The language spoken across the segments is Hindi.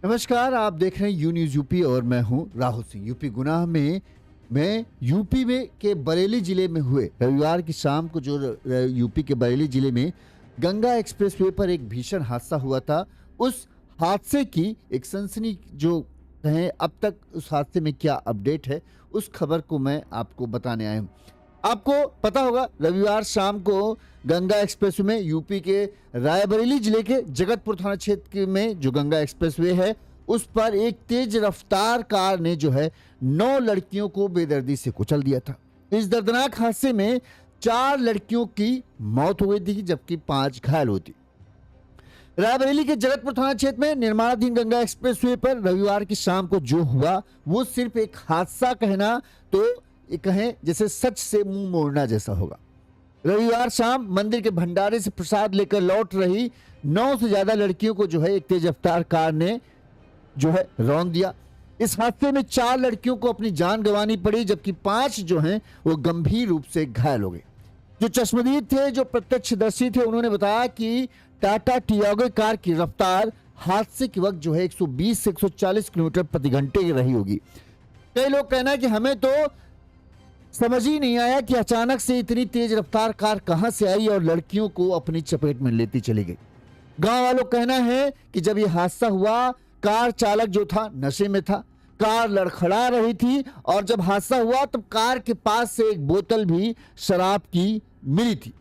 नमस्कार, आप देख रहे हैं यू न्यूज़ यूपी और मैं हूं राहुल सिंह। यूपी गुनाह में मैं यूपी में के बरेली जिले में हुए रविवार की शाम को जो यूपी के बरेली जिले में गंगा एक्सप्रेसवे पर एक भीषण हादसा हुआ था। उस हादसे की एक सनसनी जो कहें अब तक उस हादसे में क्या अपडेट है, उस खबर को मैं आपको बताने आया हूँ। आपको पता होगा रविवार शाम को गंगा एक्सप्रेस में यूपी के रायबरेली जिले के जगतपुर थाना क्षेत्र में जो गंगा एक्सप्रेसवे है उस पर एक तेज रफ्तार कार ने जो है 9 लड़कियों को बेदर्दी से कुचल दिया था। इस दर्दनाक हादसे में 4 लड़कियों की मौत हो गई थी जबकि 5 घायल हुई थी। रायबरेली के जगतपुर थाना क्षेत्र में निर्माणाधीन गंगा एक्सप्रेसवे पर रविवार की शाम को जो हुआ वो सिर्फ एक हादसा कहना तो ये कहें जैसे सच से मुंह मोड़ना जैसा होगा। रविवार शाम मंदिर के भंडारे से प्रसाद लेकर लौट रही 9 से ज्यादा लड़कियों को जो है एक तेज रफ्तार कार ने जो है रौंद दिया। इस हादसे में 4 लड़कियों को अपनी जान गंवानी पड़ी जबकि 5 जो हैं वो गंभीर रूप से घायल हो गए। जो चश्मदीद थे, जो प्रत्यक्षदर्शी थे, उन्होंने बताया कि टाटा टियागो कार की रफ्तार हादसे के वक्त जो है 120 से 140 किलोमीटर प्रति घंटे की रही होगी। कई लोग कहना है कि हमें तो समझ ही नहीं आया कि अचानक से इतनी तेज रफ्तार कार कहां से आई और लड़कियों को अपनी चपेट में लेती चली गई। गांव वालों का कहना है कि जब यह हादसा हुआ कार चालक जो था नशे में था, कार लड़खड़ा रही थी और जब हादसा हुआ तब कार के पास से एक बोतल भी शराब की मिली थी।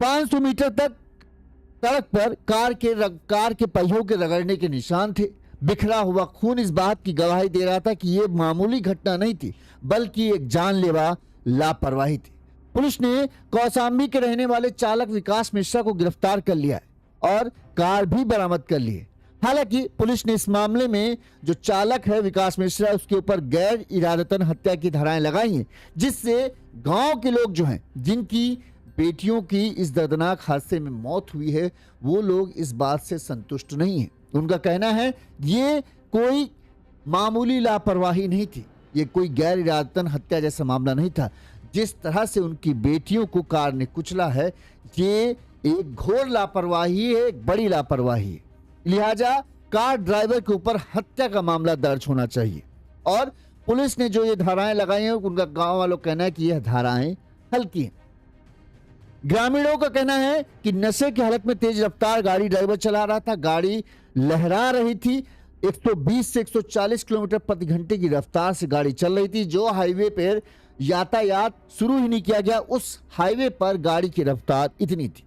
500 मीटर तक सड़क पर कार के पहियों के रगड़ने के निशान थे। बिखरा हुआ खून इस बात की गवाही दे रहा था कि यह मामूली घटना नहीं थी बल्कि एक जानलेवा लापरवाही थी। पुलिस ने कौसाम्बी के रहने वाले चालक विकास मिश्रा को गिरफ्तार कर लिया है और कार भी बरामद कर ली है। हालांकि पुलिस ने इस मामले में जो चालक है विकास मिश्रा उसके ऊपर गैर इरादतन हत्या की धाराएं लगाई हैं, जिससे गांव के लोग जो हैं जिनकी बेटियों की इस दर्दनाक हादसे में मौत हुई है वो लोग इस बात से संतुष्ट नहीं है। उनका कहना है ये कोई मामूली लापरवाही नहीं थी, ये कोई गैर इरादतन हत्या जैसा मामला नहीं था। जिस तरह से उनकी बेटियों को कार ने कुचला है ये एक घोर लापरवाही है, एक बड़ी लापरवाही है। लिहाजा कार ड्राइवर के ऊपर हत्या का मामला दर्ज होना चाहिए और पुलिस ने जो ये धाराएं लगाई हैं उनका गांव वालों का कहना है कि यह धाराएं हल्की हैं। ग्रामीणों का कहना है कि नशे की हालत में तेज रफ्तार गाड़ी ड्राइवर चला रहा था, गाड़ी लहरा रही थी। 120 से 140 किलोमीटर प्रति घंटे की रफ्तार से गाड़ी चल रही थी। जो हाईवे पर यातायात शुरू ही नहीं किया गया उस हाईवे पर गाड़ी की रफ्तार इतनी थी।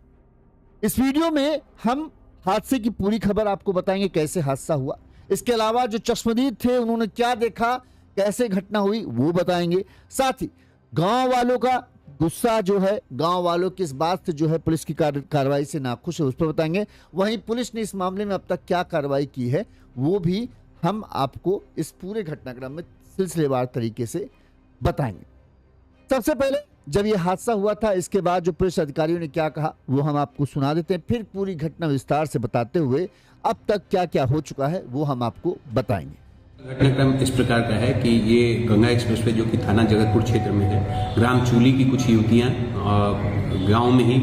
इस वीडियो में हम हादसे की पूरी खबर आपको बताएंगे, कैसे हादसा हुआ। इसके अलावा जो चश्मदीद थे उन्होंने क्या देखा, कैसे घटना हुई वो बताएंगे। साथ ही गांव वालों का गुस्सा जो है, गांव वालों की इस बात से जो है पुलिस की कार्रवाई से नाखुश है उस पर बताएंगे। वहीं पुलिस ने इस मामले में अब तक क्या कार्रवाई की है वो भी हम आपको इस पूरे घटनाक्रम में सिलसिलेवार तरीके से बताएंगे। सबसे पहले जब यह हादसा हुआ था इसके बाद जो पुलिस अधिकारियों ने क्या कहा वो हम आपको सुना देते हैं, फिर पूरी घटना विस्तार से बताते हुए अब तक क्या क्या हो चुका है वो हम आपको बताएंगे। घटनाक्रम इस प्रकार का है कि ये गंगा एक्सप्रेसवे जो कि थाना जगतपुर क्षेत्र में है, ग्राम चूली की कुछ युवतियाँ गांव में ही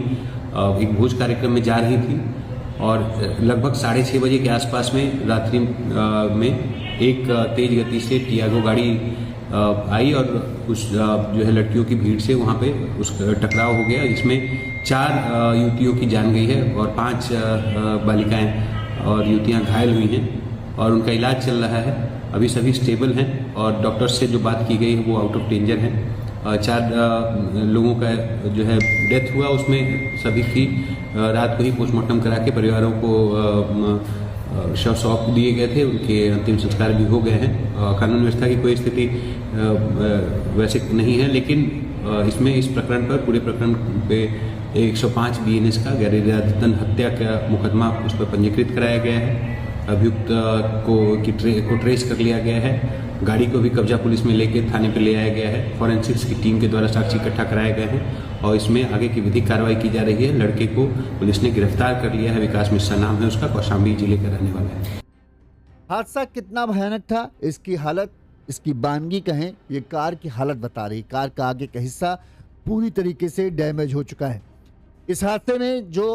एक भोज कार्यक्रम में जा रही थी और लगभग 6:30 बजे के आसपास में रात्रि में एक तेज गति से टियागो गाड़ी आई और उस जो है लड़कियों की भीड़ से वहाँ पे उस टकराव हो गया, जिसमें 4 युवतियों की जान गई है और 5 बालिकाएं और युवतियाँ घायल हुई हैं और उनका इलाज चल रहा है। अभी सभी स्टेबल हैं और डॉक्टर से जो बात की गई है वो आउट ऑफ डेंजर है। 4 लोगों का जो है डेथ हुआ, उसमें सभी की रात को ही पोस्टमार्टम करा के परिवारों को शव सौंप दिए गए थे, उनके अंतिम संस्कार भी हो गए हैं। कानून व्यवस्था की कोई स्थिति वैसे नहीं है, लेकिन इसमें इस प्रकरण पर पूरे प्रकरण पे 105 BNS का गैर इरादतन हत्या का मुकदमा उस पर पंजीकृत कराया गया है। अभियुक्त को ट्रेस कर लिया गया है। गाड़ी को भी कब्जा पुलिस में लेके थाने पे ले आया गया है। फॉरेंसिक्स की टीम के द्वारा साक्ष्य इकट्ठा कराए गए हैं और इसमें आगे की विधिक कार्रवाई की जा रही है। लड़के को पुलिस ने गिरफ्तार कर लिया है, विकास मिश्रा नाम है उसका, कौशाम्बी जिले का रहने वाला है। हादसा कितना भयानक था, इसकी हालत, इसकी बानगी कहें, ये कार की हालत बता रही। कार का आगे का हिस्सा पूरी तरीके से डैमेज हो चुका है। इस हादसे में जो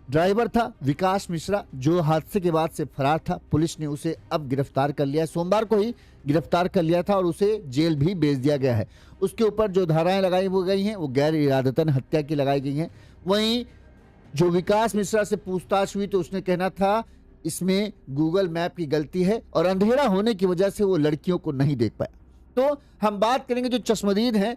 ड्राइवर था विकास मिश्रा, जो हादसे के बाद से फरार था। पुलिस ने उसे अब गिरफ्तार कर लिया है, सोमवार को ही गिरफ्तार कर लिया था और उसे जेल भी भेज दिया गया है। उसके ऊपर जो धाराएं लगाई वो गई हैं वो गैर इरादतन हत्या की लगाई गई हैं। वहीं जो विकास मिश्रा से पूछताछ हुई तो उसने कहना था इसमें गूगल मैप की गलती है और अंधेरा होने की वजह से वो लड़कियों को नहीं देख पाया। तो हम बात करेंगे जो चश्मदीद हैं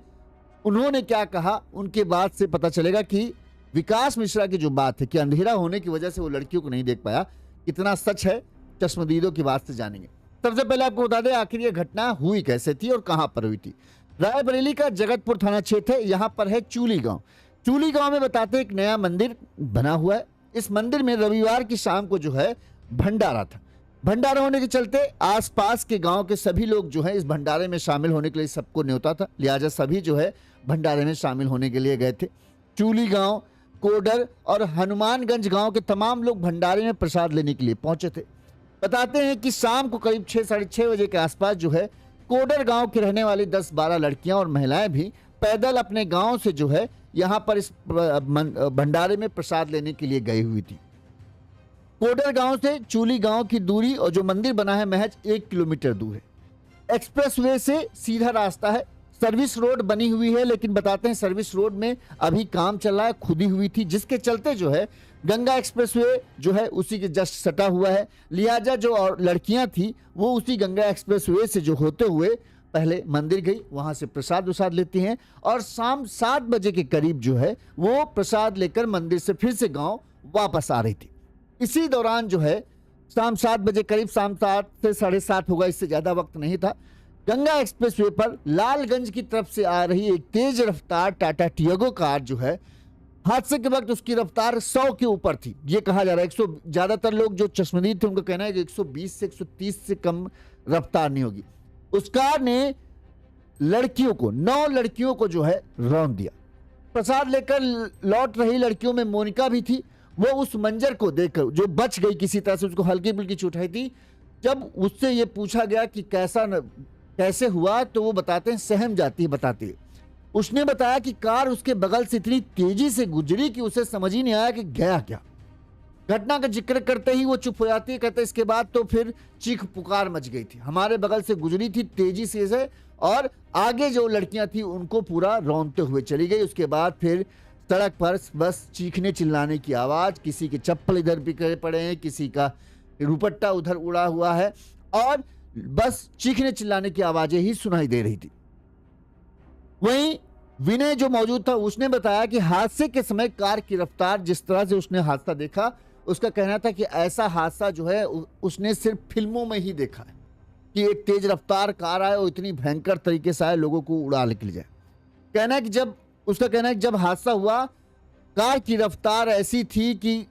उन्होंने क्या कहा, उनके बाद से पता चलेगा कि विकास मिश्रा की जो बात है कि अंधेरा होने की वजह से वो लड़कियों को नहीं देख पाया, कितना सच है चश्मदीदों की बात से जानेंगे। सबसे पहले आपको बता दें आखिर ये घटना हुई कैसे थी और कहां पर हुई थी। रायबरेली का जगतपुर थाना क्षेत्र है, यहां पर है चूली गांव। चूली गांव में बताते हैं एक नया मंदिर बना हुआ है। इस मंदिर में रविवार की शाम को जो है भंडारा था। भंडारा होने के चलते आसपास के गांव के सभी लोग जो है इस भंडारे में शामिल होने के लिए सबको न्योता था, लिहाजा सभी जो है भंडारे में शामिल होने के लिए गए थे। चूली गांव, कोडर और हनुमानगंज गांव के तमाम लोग भंडारे में प्रसाद लेने के लिए पहुंचे थे। बताते हैं कि शाम को करीब 6 साढ़े 6 बजे के आसपास जो है कोडर गांव के रहने वाली 10-12 लड़कियां और महिलाएं भी पैदल अपने गांव से जो है यहां पर इस भंडारे में प्रसाद लेने के लिए गई हुई थी। कोडर गांव से चूली गांव की दूरी और जो मंदिर बना है महज 1 किलोमीटर दूर है। एक्सप्रेसवे से सीधा रास्ता है। सर्विस रोड बनी हुई है, लेकिन बताते हैं सर्विस रोड में अभी काम चल रहा है, खुदी हुई थी, जिसके चलते जो है गंगा एक्सप्रेसवे जो है उसी के जस्ट सटा हुआ है। लिहाजा जो और लड़कियां थी वो उसी गंगा एक्सप्रेसवे से जो होते हुए पहले मंदिर गई, वहां से प्रसाद उसाद लेती हैं और शाम 7 बजे के करीब जो है वो प्रसाद लेकर मंदिर से फिर से गांव वापस आ रही थी। इसी दौरान जो है शाम 7 बजे करीब, शाम 7 से 7:30 होगा, इससे ज्यादा वक्त नहीं था, गंगा एक्सप्रेसवे पर लालगंज की तरफ से आ रही एक तेज रफ्तार टाटा टियागो कार जो है हादसे के वक्त उसकी रफ्तार 100 के ऊपर थी। ये कहा जा रहा है 100, ज्यादातर लोग जो चश्मदीद थे उनका कहना है कि 120 से 130 से कम रफ्तार नहीं होगी। उस कार ने लड़कियों को 9 लड़कियों को जो है रौंद दिया। प्रसाद लेकर लौट रही लड़कियों में मोनिका भी थी। वो उस मंजर को देखकर जो बच गई किसी तरह से, उसको हल्की फुल्की चोट आई थी। जब उससे ये पूछा गया कि कैसे हुआ तो वो बताते हैं सहम जाती है। बताती है उसने बताया कि कार उसके बगल से इतनी तेजी से गुजरी कि उसे समझ ही नहीं आया कि गया क्या। घटना का जिक्र करते ही वो चुप हो जाती है। कहते इसके बाद तो फिर चीख पुकार मच गई थी, हमारे बगल से गुजरी थी तेजी से और आगे जो लड़कियां थी उनको पूरा रौंदते हुए चली गई। उसके बाद फिर सड़क पर बस चीखने चिल्लाने की आवाज, किसी के चप्पल इधर बिखरे पड़े हैं, किसी का दुपट्टा उधर उड़ा हुआ है और बस चीखने चिल्लाने की आवाजें ही सुनाई दे रही थी। वहीं विनय जो मौजूद था उसने बताया कि हादसे के समय कार की रफ्तार, जिस तरह से उसने हादसा देखा, उसका कहना था कि ऐसा हादसा जो है उसने सिर्फ फिल्मों में ही देखा है कि एक तेज रफ्तार कार आए और इतनी भयंकर तरीके से आए लोगों को उड़ा निकल जाए। उसका कहना है कि जब हादसा हुआ कार की रफ्तार ऐसी थी कि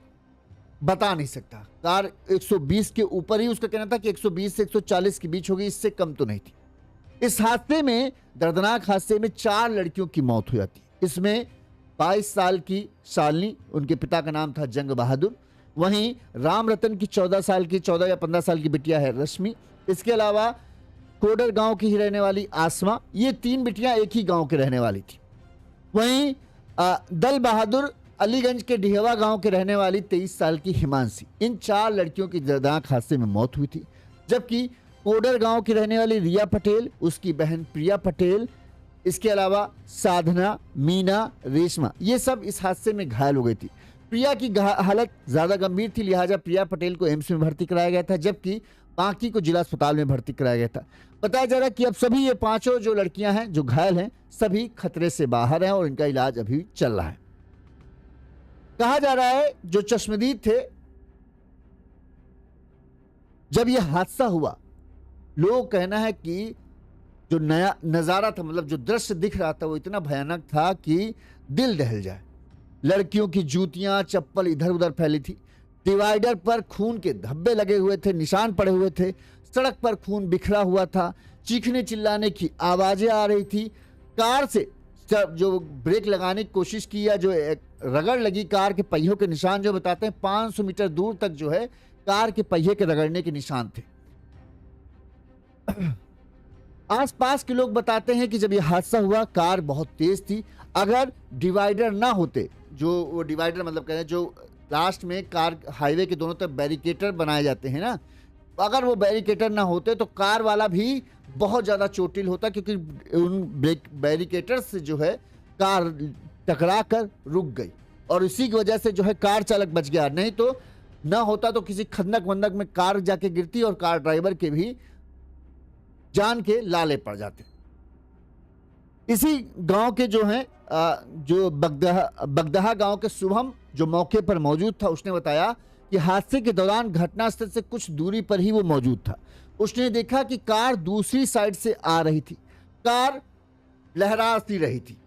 बता नहीं सकता। कार 120 के ऊपर ही, उसका कहना था कि 120 से 140 के बीच होगी, इससे कम तो नहीं थी। इस हादसे में, दर्दनाक हादसे में 4 लड़कियों की मौत हो जाती। इसमें 22 साल की शालिनी, उनके पिता का नाम था जंग बहादुर। वहीं राम रतन की 14 या 15 साल की बिटिया है रश्मि। इसके अलावा कोडर गांव की ही रहने वाली आसमा, ये 3 बिटियां एक ही गांव के रहने वाली थी। वहीं दल बहादुर अलीगंज के डिहवा गांव के रहने वाली 23 साल की हिमांशी। इन 4 लड़कियों की दर्दनाक हादसे में मौत हुई थी। जबकि कोडर गांव की रहने वाली रिया पटेल, उसकी बहन प्रिया पटेल, इसके अलावा साधना, मीना, रेशमा, ये सब इस हादसे में घायल हो गई थी। प्रिया की हालत ज्यादा गंभीर थी, लिहाजा प्रिया पटेल को एम्स में भर्ती कराया गया था, जबकि बाकी को जिला अस्पताल में भर्ती कराया गया था। बताया जा रहा है कि अब सभी ये 5 जो लड़कियां हैं जो घायल हैं सभी खतरे से बाहर हैं और इनका इलाज अभी चल रहा है। कहा जा रहा है जो चश्मदीद थे, जब यह हादसा हुआ, लोगों का कहना है कि जो नया नजारा था, मतलब जो दृश्य दिख रहा था, वो इतना भयानक था कि दिल दहल जाए। लड़कियों की जूतियां, चप्पल इधर उधर फैली थी। डिवाइडर पर खून के धब्बे लगे हुए थे, निशान पड़े हुए थे। सड़क पर खून बिखरा हुआ था। चीखने चिल्लाने की आवाजें आ रही थी। कार से जो ब्रेक लगाने की कोशिश की या जो रगड़ लगी कार के पहियों के निशान, जो बताते हैं 500 मीटर दूर तक जो है कार के पहिए के रगड़ने के निशान थे। आसपास के लोग बताते हैं कि जब यह हादसा हुआ कार बहुत तेज थी। अगर डिवाइडर ना होते, जो वो डिवाइडर मतलब कह रहे हैं जो लास्ट में कार हाईवे के दोनों तरफ बैरिकेटर बनाए जाते हैं ना, अगर वो बैरिकेटर ना होते तो कार वाला भी बहुत ज़्यादा चोटिल होता, क्योंकि उन बैरिकेटर से जो है कार टकरा कर रुक गई और इसी की वजह से जो है कार चालक बच गया। नहीं तो ना होता तो किसी खंदक वंदक में कार जाके गिरती और कार ड्राइवर के भी जान के लाले पड़ जाते। इसी गांव के जो हैं जो बगदहा गांव के शुभम जो मौके पर मौजूद था, उसने बताया कि हादसे के दौरान घटनास्थल से कुछ दूरी पर ही वो मौजूद था। उसने देखा कि कार दूसरी साइड से आ रही थी, कार लहरा सी रही थी।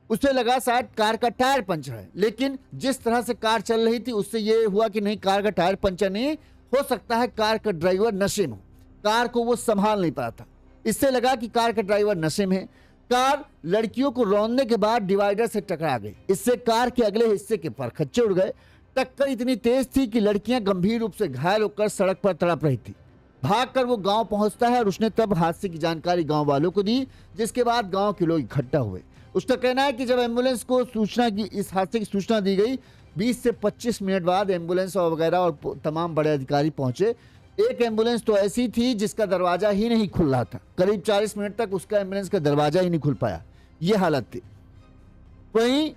उसे लगा शायद कार का टायर पंचर है, लेकिन जिस तरह से कार चल रही थी उससे ये हुआ कि नहीं, कार का टायर पंचर नहीं हो सकता है, कार का ड्राइवर नशे में हो। कार को वो संभाल नहीं पाया था। इससे लगा कि कार का ड्राइवर नशे में है। कार लड़कियों को रौंदने के बाद डिवाइडर से टकरा गई। इससे कार के अगले हिस्से के परखच्चे उड़ गए। टक्कर इतनी तेज थी कि लड़कियां गंभीर रूप से घायल होकर सड़क पर तड़प रही थी। भागकर वो गांव पहुंचता है और उसने तब हादसे की जानकारी गांव वालों को दी, जिसके बाद गांव के लोग इकट्ठा हुए। उसका कहना है कि जब एम्बुलेंस को इस हादसे की सूचना दी गई, 20 से 25 मिनट बाद एम्बुलेंस और वगैरह और तमाम बड़े अधिकारी पहुंचे। एक एम्बुलेंस तो ऐसी थी जिसका दरवाजा ही नहीं खुल रहा था। करीब 40 मिनट तक उसका एम्बुलेंस का दरवाजा ही नहीं खुल पाया। ये हालत थी। वहीं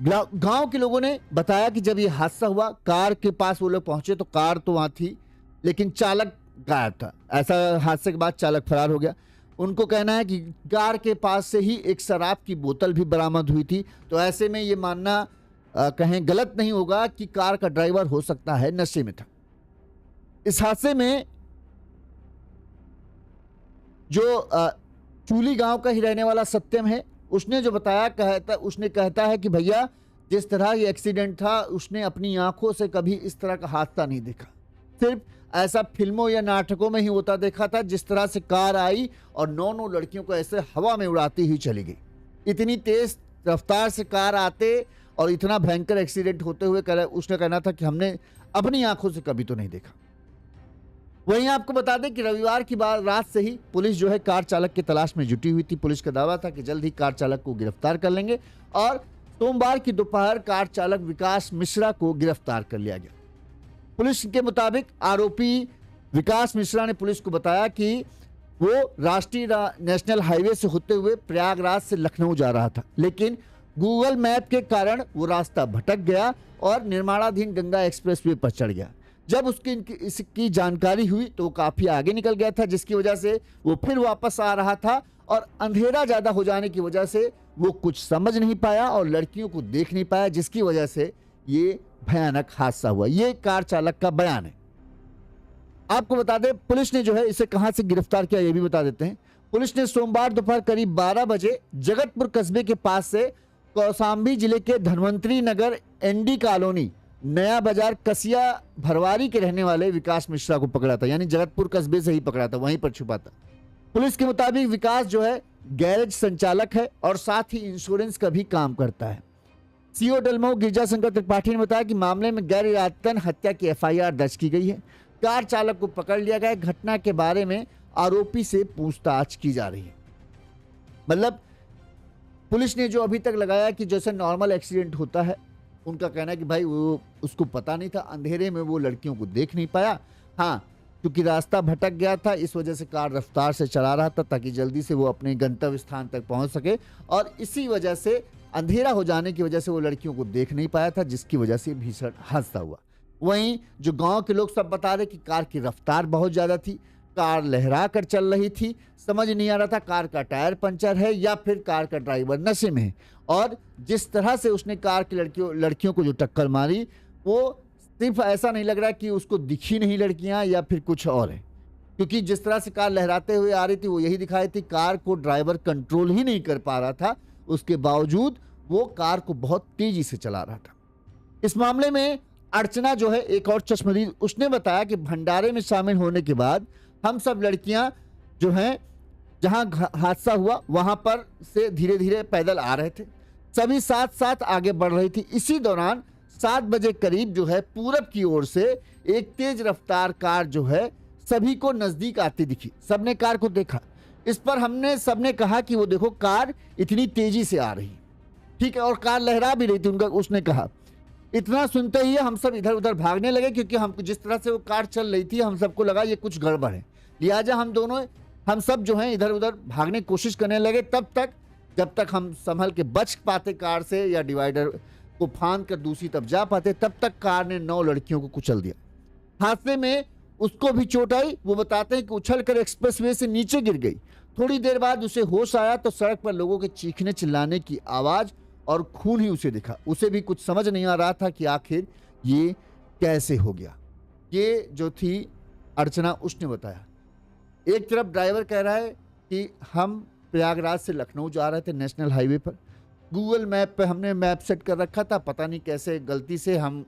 गांव के लोगों ने बताया कि जब ये हादसा हुआ, कार के पास वो लोग पहुंचे तो कार तो वहां थी, लेकिन चालक गायब था। ऐसा हादसे के बाद चालक फरार हो गया। उनको कहना है कि कार के पास से ही एक शराब की बोतल भी बरामद हुई थी। तो ऐसे में ये मानना कहें गलत नहीं होगा कि कार का ड्राइवर हो सकता है नशे में था। इस हादसे में जो चूली गांव का ही रहने वाला सत्यम है, उसने जो बताया उसने कहता है कि भैया जिस तरह ये एक्सीडेंट था, उसने अपनी आंखों से कभी इस तरह का हादसा नहीं देखा। सिर्फ ऐसा फिल्मों या नाटकों में ही होता देखा था, जिस तरह से कार आई और 9 लड़कियों को ऐसे हवा में उड़ाती हुई चली गई। इतनी तेज रफ्तार से कार आते और इतना भयंकर एक्सीडेंट होते हुए उसने कहना था कि हमने अपनी आंखों से कभी तो नहीं देखा। वहीं आपको बता दें कि रविवार की रात से ही पुलिस जो है कार चालक की तलाश में जुटी हुई थी। पुलिस का दावा था कि जल्द ही कार चालक को गिरफ्तार कर लेंगे और सोमवार की दोपहर कार चालक विकास मिश्रा को गिरफ्तार कर लिया गया। पुलिस के मुताबिक आरोपी विकास मिश्रा ने पुलिस को बताया कि वो राष्ट्रीय नेशनल हाईवे से होते हुए प्रयागराज से लखनऊ जा रहा था, लेकिन गूगल मैप के कारण वो रास्ता भटक गया और निर्माणाधीन गंगा एक्सप्रेसवे पर चढ़ गया। जब इसकी जानकारी हुई तो वो काफी आगे निकल गया था, जिसकी वजह से वो फिर वापस आ रहा था और अंधेरा ज्यादा हो जाने की वजह से वो कुछ समझ नहीं पाया और लड़कियों को देख नहीं पाया, जिसकी वजह से ये भयानक हादसा हुआ। ये कार चालक का बयान है। आपको बता दें पुलिस ने जो है इसे कहां से गिरफ्तार किया ये भी बता देते हैं। पुलिस ने सोमवार दोपहर करीब 12 बजे जगतपुर कस्बे के पास से कौशाम्बी जिले के धनवंतरी नगर एनडी कॉलोनी नया बाजार कसिया भरवारी के रहने वाले विकास मिश्रा को पकड़ा था। यानी जगतपुर कस्बे से ही पकड़ा था, वहीं पर छुपा था। पुलिस के मुताबिक विकास जो है गैरेज संचालक है और साथ ही इंश्योरेंस का भी काम करता है। सीओ डलमऊ गिरजा शंकर त्रिपाठी ने बताया कि मामले में गैर इरादतन हत्या की एफआईआर दर्ज की गई है। कार चालक को पकड़ लिया गया है। घटना के बारे में आरोपी से पूछताछ की जा रही है। मतलब पुलिस ने जो अभी तक लगाया कि जैसे नॉर्मल एक्सीडेंट होता है, उनका कहना है कि भाई वो उसको पता नहीं था, अंधेरे में वो लड़कियों को देख नहीं पाया। हाँ, क्योंकि रास्ता भटक गया था, इस वजह से कार रफ्तार से चला रहा था ताकि जल्दी से वो अपने गंतव्य स्थान तक पहुंच सके, और इसी वजह से अंधेरा हो जाने की वजह से वो लड़कियों को देख नहीं पाया था, जिसकी वजह से भीषण हादसा हुआ। वहीं जो गांव के लोग सब बता रहे कि कार की रफ्तार बहुत ज़्यादा थी, कार लहरा कर चल रही थी, समझ नहीं आ रहा था कार का टायर पंचर है या फिर कार का ड्राइवर नशे में है। और जिस तरह से उसने कार की लड़कियों को जो टक्कर मारी, वो सिर्फ ऐसा नहीं लग रहा कि उसको दिखी नहीं लड़कियां या फिर कुछ और है, क्योंकि जिस तरह से कार लहराते हुए आ रही थी वो यही दिखाई थी कार को ड्राइवर कंट्रोल ही नहीं कर पा रहा था, उसके बावजूद वो कार को बहुत तेजी से चला रहा था। इस मामले में अर्चना जो है एक और चश्मदीद, उसने बताया कि भंडारे में शामिल होने के बाद हम सब लड़कियां जो हैं जहां हादसा हुआ वहां पर से धीरे धीरे पैदल आ रहे थे, सभी साथ साथ आगे बढ़ रही थी। इसी दौरान 7 बजे करीब जो है पूरब की ओर से एक तेज रफ्तार कार जो है सभी को नजदीक आती दिखी। सबने कार को देखा। इस पर हमने सबने कहा कि वो देखो कार इतनी तेजी से आ रही। ठीक है, और कार लहरा भी रही थी, उनका उसने कहा। इतना सुनते ही हम सब इधर उधर भागने लगे, क्योंकि हमको जिस तरह से वो कार चल रही थी हम सबको लगा ये कुछ गड़बड़ है। लिहाजा हम सब जो हैं इधर उधर भागने की कोशिश करने लगे, जब तक हम संभल के बच पाते कार से या डिवाइडर को फांद कर दूसरी तरफ जा पाते, तब तक कार ने 9 लड़कियों को कुचल दिया। हादसे में उसको भी चोट आई। वो बताते हैं कि उछलकर एक्सप्रेसवे से नीचे गिर गई। थोड़ी देर बाद उसे होश आया तो सड़क पर लोगों के चीखने चिल्लाने की आवाज और खून ही उसे दिखा। उसे भी कुछ समझ नहीं आ रहा था कि आखिर ये कैसे हो गया। ये जो थी अर्चना, उसने बताया। एक तरफ ड्राइवर कह रहा है कि हम प्रयागराज से लखनऊ जा रहे थे नेशनल हाईवे पर। गूगल मैप पे हमने मैप सेट कर रखा था, पता नहीं कैसे गलती से हम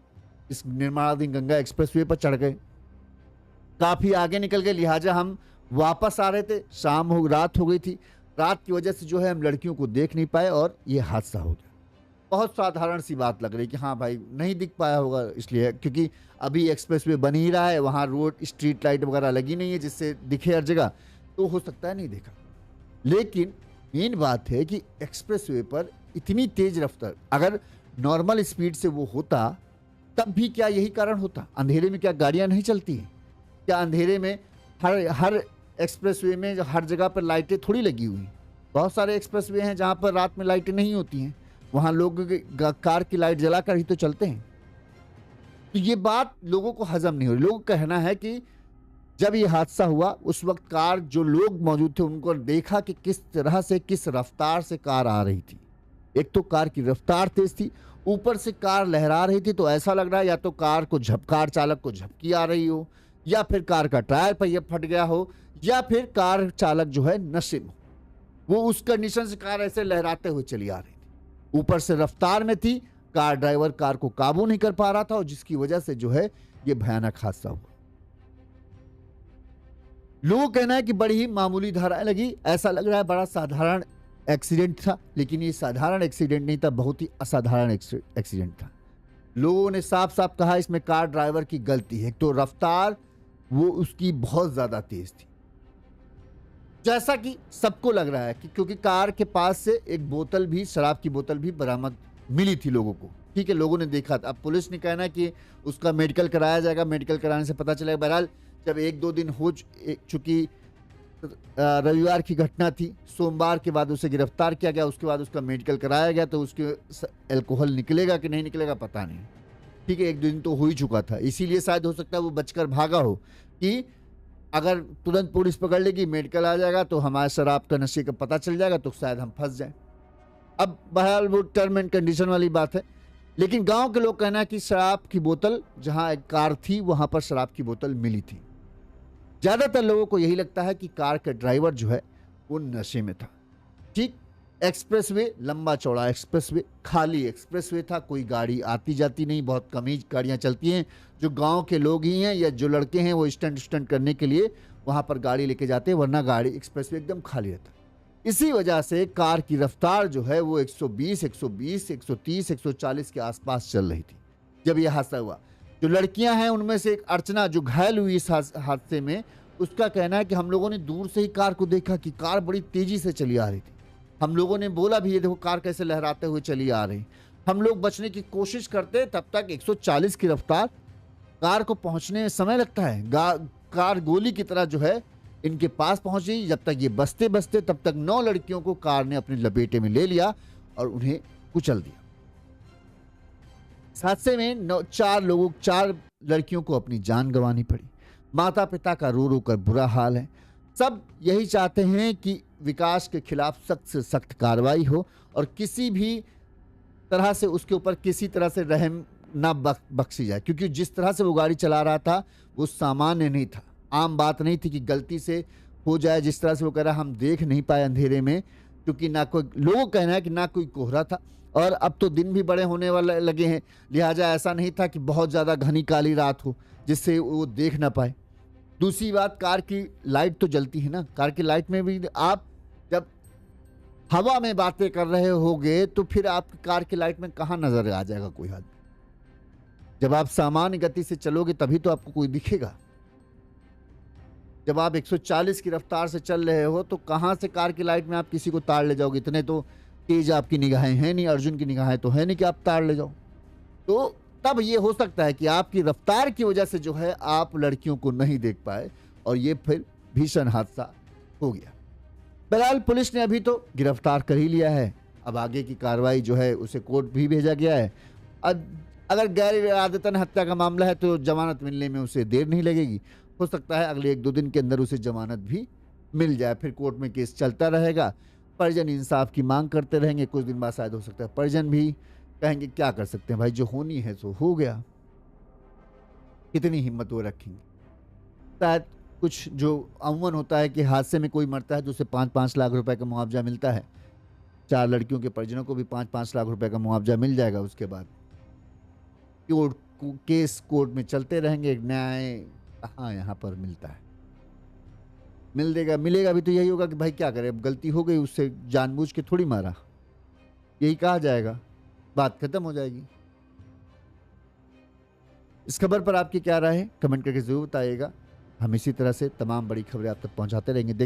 इस निर्माणाधीन गंगा एक्सप्रेसवे पर चढ़ गए, काफ़ी आगे निकल गए। लिहाजा हम वापस आ रहे थे, रात हो गई थी। रात की वजह से जो है हम लड़कियों को देख नहीं पाए और ये हादसा हो गया। बहुत साधारण सी बात लग रही कि हाँ भाई नहीं दिख पाया होगा, इसलिए क्योंकि अभी एक्सप्रेसवे बन ही रहा है, वहाँ रोड स्ट्रीट लाइट वगैरह लगी नहीं है जिससे दिखे हर जगह, तो हो सकता है नहीं देखा। लेकिन मेन बात है कि एक्सप्रेसवे पर इतनी तेज रफ्तार, अगर नॉर्मल स्पीड से वो होता तब भी क्या यही कारण होता? अंधेरे में क्या गाड़ियाँ नहीं चलती हैं? क्या अंधेरे में हर एक्सप्रेसवे में हर जगह पर लाइटें थोड़ी लगी हुई हैं? बहुत सारे एक्सप्रेसवे हैं जहाँ पर रात में लाइटें नहीं होती हैं, वहाँ लोग कार की लाइट जलाकर ही तो चलते हैं। तो ये बात लोगों को हजम नहीं हो रही। लोगों का कहना है कि जब ये हादसा हुआ उस वक्त कार, जो लोग मौजूद थे उनको देखा कि किस तरह से, किस रफ्तार से कार आ रही थी। एक तो कार की रफ्तार तेज थी, ऊपर से कार लहरा रही थी, तो ऐसा लग रहा है या तो कार चालक को झपकी आ रही हो, या फिर कार का टायर पहिया फट गया हो, या फिर कार चालक जो है नशे में, वो उस कंडीशन से कार ऐसे लहराते हुए चली आ रही थी। ऊपर से रफ्तार में थी, कार ड्राइवर कार को काबू नहीं कर पा रहा था और जिसकी वजह से जो है ये भयानक हादसा हुआ। लोगों का कहना है कि बड़ी ही मामूली धाराएं लगी, ऐसा लग रहा है बड़ा साधारण एक्सीडेंट था, लेकिन ये साधारण एक्सीडेंट नहीं था, बहुत ही असाधारण एक्सीडेंट था। लोगों ने साफ साफ कहा इसमें कार ड्राइवर की गलती है। तो रफ्तार वो उसकी बहुत ज्यादा तेज थी, जैसा कि सबको लग रहा है कि क्योंकि कार के पास से एक बोतल भी, शराब की बोतल भी बरामद मिली थी लोगों को। ठीक है, लोगों ने देखा था। अब पुलिस ने कहना है कि उसका मेडिकल कराया जाएगा, मेडिकल कराने से पता चलेगा। बहरहाल जब 1-2 दिन हो चुकी, रविवार की घटना थी, सोमवार के बाद उसे गिरफ्तार किया गया, उसके बाद उसका मेडिकल कराया गया, तो उसके अल्कोहल निकलेगा कि नहीं निकलेगा पता नहीं। ठीक है, 1-2 दिन तो हो ही चुका था, इसीलिए शायद हो सकता है वो बचकर भागा हो कि अगर तुरंत पुलिस पकड़ लेगी, मेडिकल आ जाएगा तो हमारे शराब का नशे का पता चल जाएगा, तो शायद हम फंस जाएं। अब बहरहाल वो टर्म एंड कंडीशन वाली बात है। लेकिन गांव के लोग कहना है कि शराब की बोतल, जहां एक कार थी वहां पर शराब की बोतल मिली थी। ज्यादातर लोगों को यही लगता है कि कार का ड्राइवर जो है वो नशे में था। ठीक, एक्सप्रेसवे लंबा चौड़ा एक्सप्रेसवे, खाली एक्सप्रेसवे था, कोई गाड़ी आती जाती नहीं, बहुत कम ही गाड़ियां चलती हैं। जो गांव के लोग ही हैं या जो लड़के हैं वो स्टंट करने के लिए वहां पर गाड़ी लेके जाते हैं, वरना गाड़ी एक्सप्रेसवे एकदम खाली रहता। इसी वजह से कार की रफ्तार जो है वो 120, 130, 140 के आसपास चल रही थी जब यह हादसा हुआ। जो लड़कियां हैं उनमें से एक अर्चना जो घायल हुई इस हादसे में, उसका कहना है कि हम लोगों ने दूर से ही कार को देखा कि कार बड़ी तेजी से चली आ रही थी। हम लोगों ने बोला भी ये देखो कार कैसे लहराते हुए चली आ रही। हम लोग बचने की कोशिश करते, तब तक 140 की रफ्तार, कार को पहुंचने में समय लगता है। कार गोली की तरह जो है इनके पास पहुंची। जब तक ये बचते बचते तब तक 9 लड़कियों को कार ने अपने लपेटे में ले लिया और उन्हें कुचल दिया। इस हादसे में 4 लड़कियों को अपनी जान गंवानी पड़ी। माता पिता का रो रो कर बुरा हाल है। सब यही चाहते हैं कि विकास के खिलाफ सख्त से सख्त कार्रवाई हो और किसी भी तरह से उसके ऊपर किसी तरह से रहम ना बख्शी जाए, क्योंकि जिस तरह से वो गाड़ी चला रहा था वो सामान्य नहीं था, आम बात नहीं थी कि गलती से हो जाए। जिस तरह से वो कह रहा हम देख नहीं पाए अंधेरे में, क्योंकि ना कोई, लोगों का कहना है कि ना कोई कोहरा था और अब तो दिन भी बड़े होने वाले लगे हैं, लिहाजा ऐसा नहीं था कि बहुत ज़्यादा घनी काली रात हो जिससे वो देख ना पाए। दूसरी बात, कार की लाइट तो जलती है ना, कार की लाइट में भी आप जब हवा में बातें कर रहे होगे तो फिर आपकी कार की लाइट में कहाँ नजर आ जाएगा कोई आदमी? जब आप सामान्य गति से चलोगे तभी तो आपको कोई दिखेगा। जब आप 140 की रफ्तार से चल रहे हो तो कहाँ से कार की लाइट में आप किसी को ताड़ ले जाओगे? इतने तो तेज आपकी निगाहें हैं नहीं, अर्जुन की निगाहें तो है नहीं कि आप ताड़ ले जाओ। तो तब ये हो सकता है कि आपकी रफ्तार की वजह से जो है आप लड़कियों को नहीं देख पाए और ये फिर भीषण हादसा हो गया। बहरहाल पुलिस ने अभी तो गिरफ्तार कर ही लिया है। अब आगे की कार्रवाई जो है उसे कोर्ट भी भेजा गया है। अगर गैर इरादतन हत्या का मामला है तो जमानत मिलने में उसे देर नहीं लगेगी। हो सकता है अगले 1-2 दिन के अंदर उसे जमानत भी मिल जाए। फिर कोर्ट में केस चलता रहेगा। परिजन इंसाफ की मांग करते रहेंगे। कुछ दिन बाद शायद हो सकता है परिजन भी कहेंगे क्या कर सकते हैं भाई, जो होनी है सो हो गया। कितनी हिम्मत वो रखेंगे। शायद कुछ जो अमूमन होता है कि हादसे में कोई मरता है तो उसे 5-5 लाख रुपए का मुआवजा मिलता है। 4 लड़कियों के परिजनों को भी 5-5 लाख रुपए का मुआवजा मिल जाएगा। उसके बाद केस कोर्ट में चलते रहेंगे। न्याय कहाँ यहाँ पर मिलता है। मिलेगा भी तो यही होगा कि भाई क्या करे, अब गलती हो गई, उससे जानबूझ के थोड़ी मारा, यही कहा जाएगा, बात खत्म हो जाएगी। इस खबर पर आपकी क्या राय है कमेंट करके जरूर बताइएगा। हम इसी तरह से तमाम बड़ी खबरें आप तक पहुंचाते रहेंगे। देखते